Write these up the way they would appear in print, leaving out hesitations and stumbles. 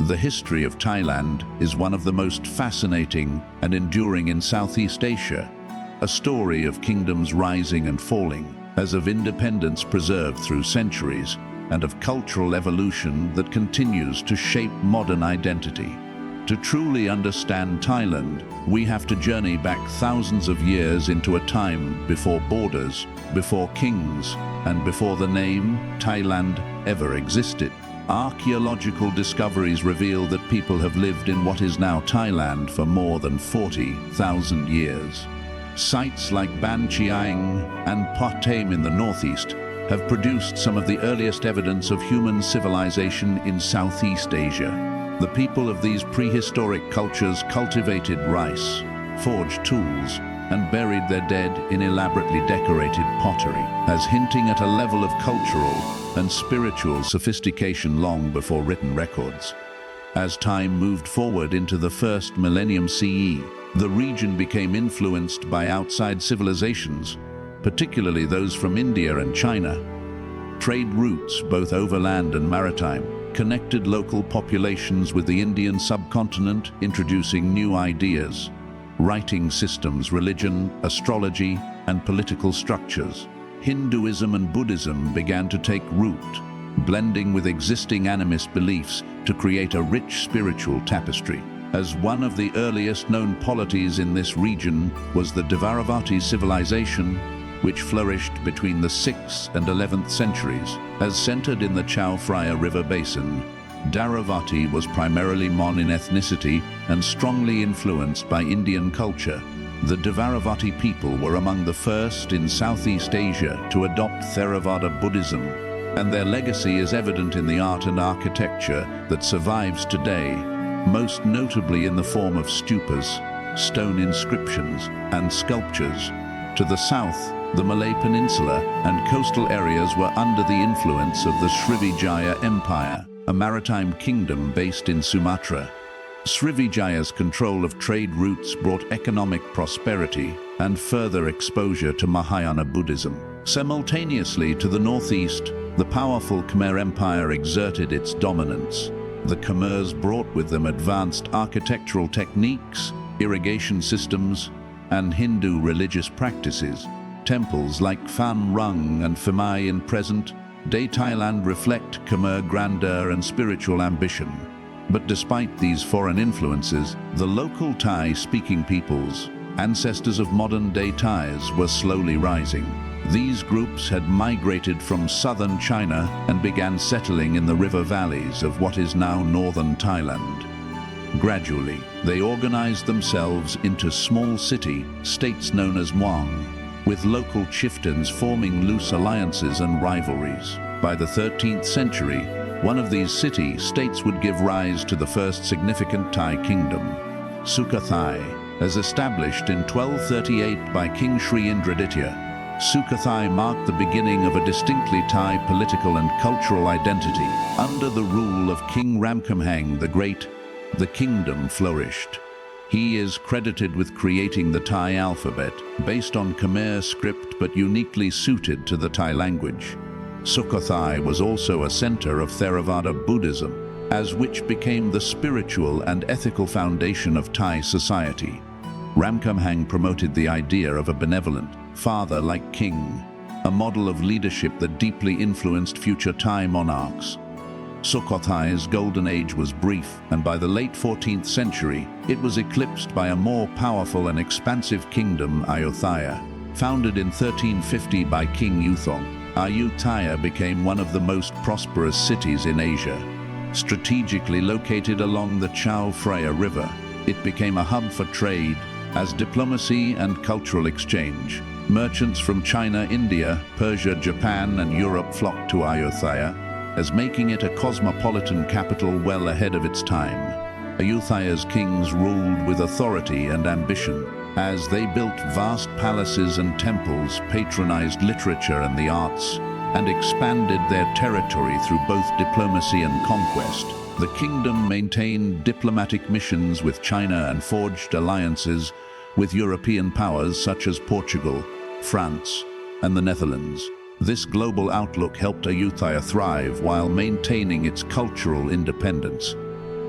The history of Thailand is one of the most fascinating and enduring in Southeast Asia, a story of kingdoms rising and falling, as of independence preserved through centuries, and of cultural evolution that continues to shape modern identity. To truly understand Thailand, we have to journey back thousands of years into a time before borders, before kings, and before the name Thailand ever existed. Archaeological discoveries reveal that people have lived in what is now Thailand for more than 40,000 years. Sites like Ban Chiang and Pattayam in the northeast have produced some of the earliest evidence of human civilization in Southeast Asia. The people of these prehistoric cultures cultivated rice, forged tools, and buried their dead in elaborately decorated pottery, as hinting at a level of cultural and spiritual sophistication long before written records. As time moved forward into the first millennium CE, the region became influenced by outside civilizations, particularly those from India and China. Trade routes, both overland and maritime, connected local populations with the Indian subcontinent, introducing new ideas, writing systems, religion, astrology, and political structures. Hinduism and Buddhism began to take root, blending with existing animist beliefs to create a rich spiritual tapestry. As one of the earliest known polities in this region was the Dvaravati civilization, which flourished between the 6th and 11th centuries. As centered in the Chao Phraya River basin, Dvaravati was primarily Mon in ethnicity and strongly influenced by Indian culture. The Dvaravati people were among the first in Southeast Asia to adopt Theravāda Buddhism, and their legacy is evident in the art and architecture that survives today, most notably in the form of stupas, stone inscriptions, and sculptures. To the south, the Malay Peninsula and coastal areas were under the influence of the Srivijaya Empire, a maritime kingdom based in Sumatra. Srivijaya's control of trade routes brought economic prosperity and further exposure to Mahayana Buddhism. Simultaneously, to the northeast, the powerful Khmer Empire exerted its dominance. The Khmers brought with them advanced architectural techniques, irrigation systems, and Hindu religious practices. Temples like Phan Rang and Phimai in present-day Thailand reflect Khmer grandeur and spiritual ambition. But despite these foreign influences, the local Thai-speaking peoples, ancestors of modern-day Thais, were slowly rising. These groups had migrated from southern China and began settling in the river valleys of what is now northern Thailand. Gradually, they organized themselves into small city-states known as Muang, with local chieftains forming loose alliances and rivalries. By the 13th century, one of these city-states would give rise to the first significant Thai kingdom, Sukhothai. As established in 1238 by King Sri Indraditya, Sukhothai marked the beginning of a distinctly Thai political and cultural identity. Under the rule of King Ramkhamhaeng the Great, the kingdom flourished. He is credited with creating the Thai alphabet, based on Khmer script but uniquely suited to the Thai language. Sukhothai was also a center of Theravāda Buddhism, as which became the spiritual and ethical foundation of Thai society. Ramkhamhaeng promoted the idea of a benevolent, father-like king, a model of leadership that deeply influenced future Thai monarchs. Sukhothai's golden age was brief, and by the late 14th century, it was eclipsed by a more powerful and expansive kingdom, Ayutthaya. Founded in 1350 by King Yuthong, Ayutthaya became one of the most prosperous cities in Asia. Strategically located along the Chao Phraya River, it became a hub for trade, as diplomacy and cultural exchange. Merchants from China, India, Persia, Japan, and Europe flocked to Ayutthaya, as making it a cosmopolitan capital well ahead of its time. Ayutthaya's kings ruled with authority and ambition, as they built vast palaces and temples, patronized literature and the arts, and expanded their territory through both diplomacy and conquest. The kingdom maintained diplomatic missions with China and forged alliances with European powers such as Portugal, France, and the Netherlands. This global outlook helped Ayutthaya thrive while maintaining its cultural independence.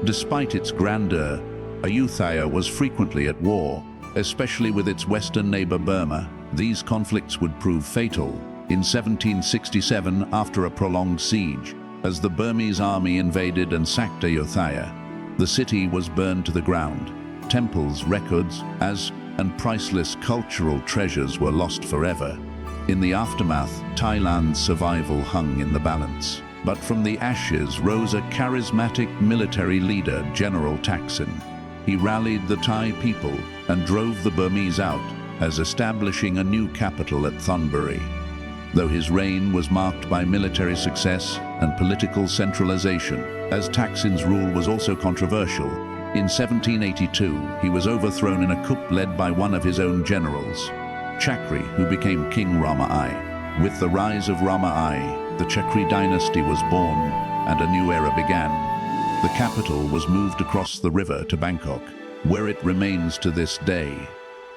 Despite its grandeur, Ayutthaya was frequently at war, especially with its western neighbor Burma. These conflicts would prove fatal in 1767 after a prolonged siege. As the Burmese army invaded and sacked Ayutthaya, the city was burned to the ground. Temples, records, and priceless cultural treasures were lost forever. In the aftermath, Thailand's survival hung in the balance. But from the ashes rose a charismatic military leader, General Thaksin. He rallied the Thai people and drove the Burmese out, as establishing a new capital at Thonburi. Though his reign was marked by military success and political centralization, as Thaksin's rule was also controversial, in 1782 he was overthrown in a coup led by one of his own generals, Chakri, who became King Rama I. With the rise of Rama I, the Chakri dynasty was born and a new era began. The capital was moved across the river to Bangkok, where it remains to this day.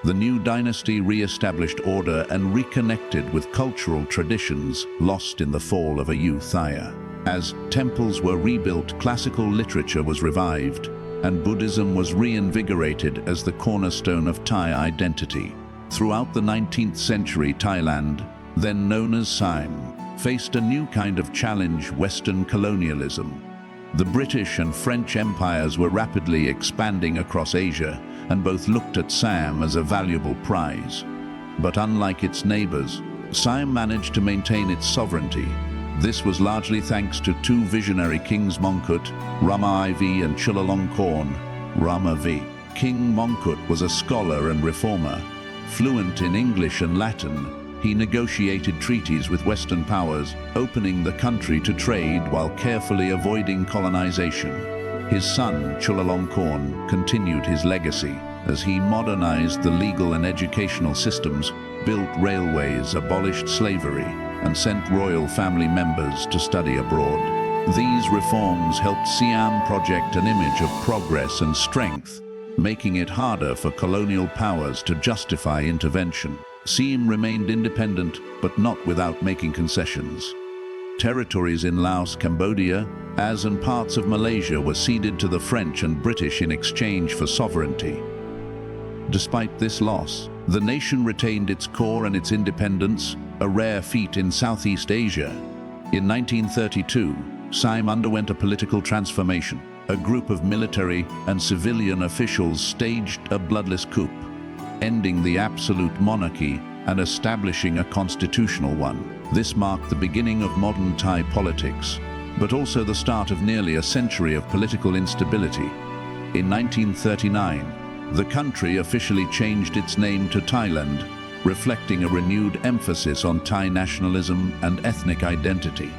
The new dynasty re-established order and reconnected with cultural traditions lost in the fall of Ayutthaya. As temples were rebuilt, classical literature was revived, and Buddhism was reinvigorated as the cornerstone of Thai identity. Throughout the 19th century, Thailand, then known as Siam, faced a new kind of challenge: Western colonialism. The British and French empires were rapidly expanding across Asia, and both looked at Siam as a valuable prize. But unlike its neighbors, Siam managed to maintain its sovereignty. This was largely thanks to two visionary kings, Mongkut, Rama IV, and Chulalongkorn, Rama V. King Mongkut was a scholar and reformer. Fluent in English and Latin, he negotiated treaties with Western powers, opening the country to trade while carefully avoiding colonization. His son, Chulalongkorn, continued his legacy as he modernized the legal and educational systems, built railways, abolished slavery, and sent royal family members to study abroad. These reforms helped Siam project an image of progress and strength, making it harder for colonial powers to justify intervention. Siam remained independent, but not without making concessions. Territories in Laos, Cambodia, and parts of Malaysia were ceded to the French and British in exchange for sovereignty. Despite this loss, the nation retained its core and its independence, a rare feat in Southeast Asia. In 1932, Siam underwent a political transformation. A group of military and civilian officials staged a bloodless coup, ending the absolute monarchy and establishing a constitutional one. This marked the beginning of modern Thai politics, but also the start of nearly a century of political instability. In 1939, the country officially changed its name to Thailand, reflecting a renewed emphasis on Thai nationalism and ethnic identity.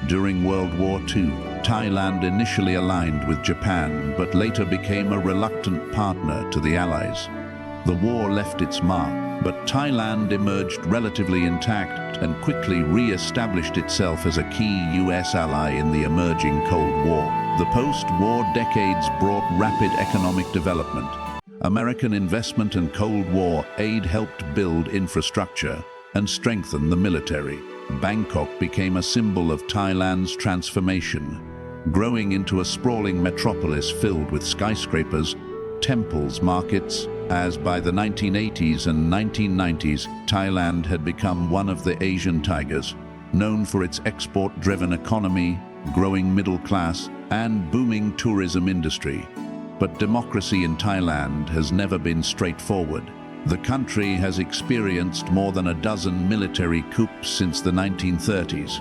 During World War II, Thailand initially aligned with Japan, but later became a reluctant partner to the Allies. The war left its mark, but Thailand emerged relatively intact and quickly re-established itself as a key U.S. ally in the emerging Cold War. The post-war decades brought rapid economic development. American investment and Cold War aid helped build infrastructure and strengthen the military. Bangkok became a symbol of Thailand's transformation, growing into a sprawling metropolis filled with skyscrapers, temples, markets. As by the 1980s and 1990s, Thailand had become one of the Asian tigers, known for its export-driven economy, growing middle class, and booming tourism industry. But democracy in Thailand has never been straightforward. The country has experienced more than a dozen military coups since the 1930s.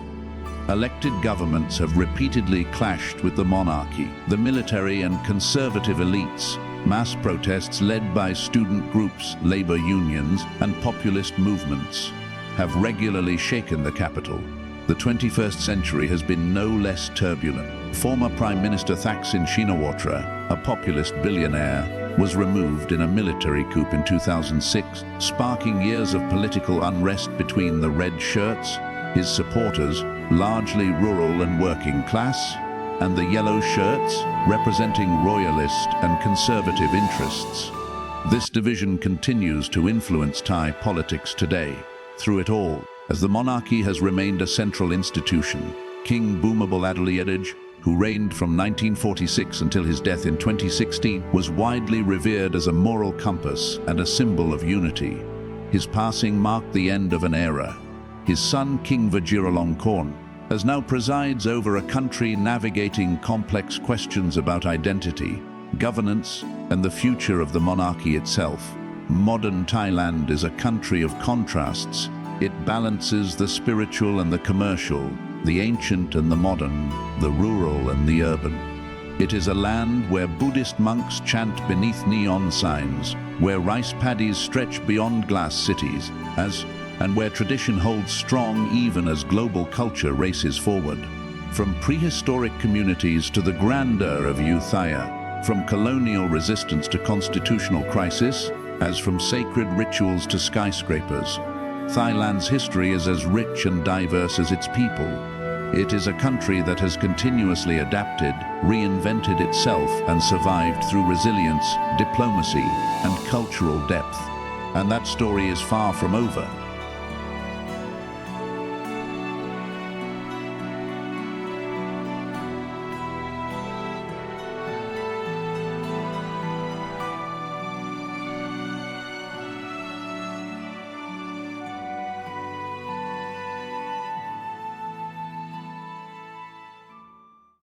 Elected governments have repeatedly clashed with the monarchy, the military and conservative elites. Mass protests led by student groups, labor unions, and populist movements have regularly shaken the capital. The 21st century has been no less turbulent. Former Prime Minister Thaksin Shinawatra, a populist billionaire, was removed in a military coup in 2006, sparking years of political unrest between the red shirts, his supporters, largely rural and working class, and the yellow shirts, representing royalist and conservative interests. This division continues to influence Thai politics today. Through it all, as the monarchy has remained a central institution, King Bhumibol Adulyadej, who reigned from 1946 until his death in 2016, was widely revered as a moral compass and a symbol of unity. His passing marked the end of an era. His son, King Vajiralongkorn, as now presides over a country navigating complex questions about identity, governance, and the future of the monarchy itself. Modern Thailand is a country of contrasts. It balances the spiritual and the commercial, the ancient and the modern, the rural and the urban. It is a land where Buddhist monks chant beneath neon signs, where rice paddies stretch beyond glass cities, and where tradition holds strong even as global culture races forward. From prehistoric communities to the grandeur of Ayutthaya, from colonial resistance to constitutional crisis, as from sacred rituals to skyscrapers, Thailand's history is as rich and diverse as its people. It is a country that has continuously adapted, reinvented itself, and survived through resilience, diplomacy, and cultural depth. And that story is far from over.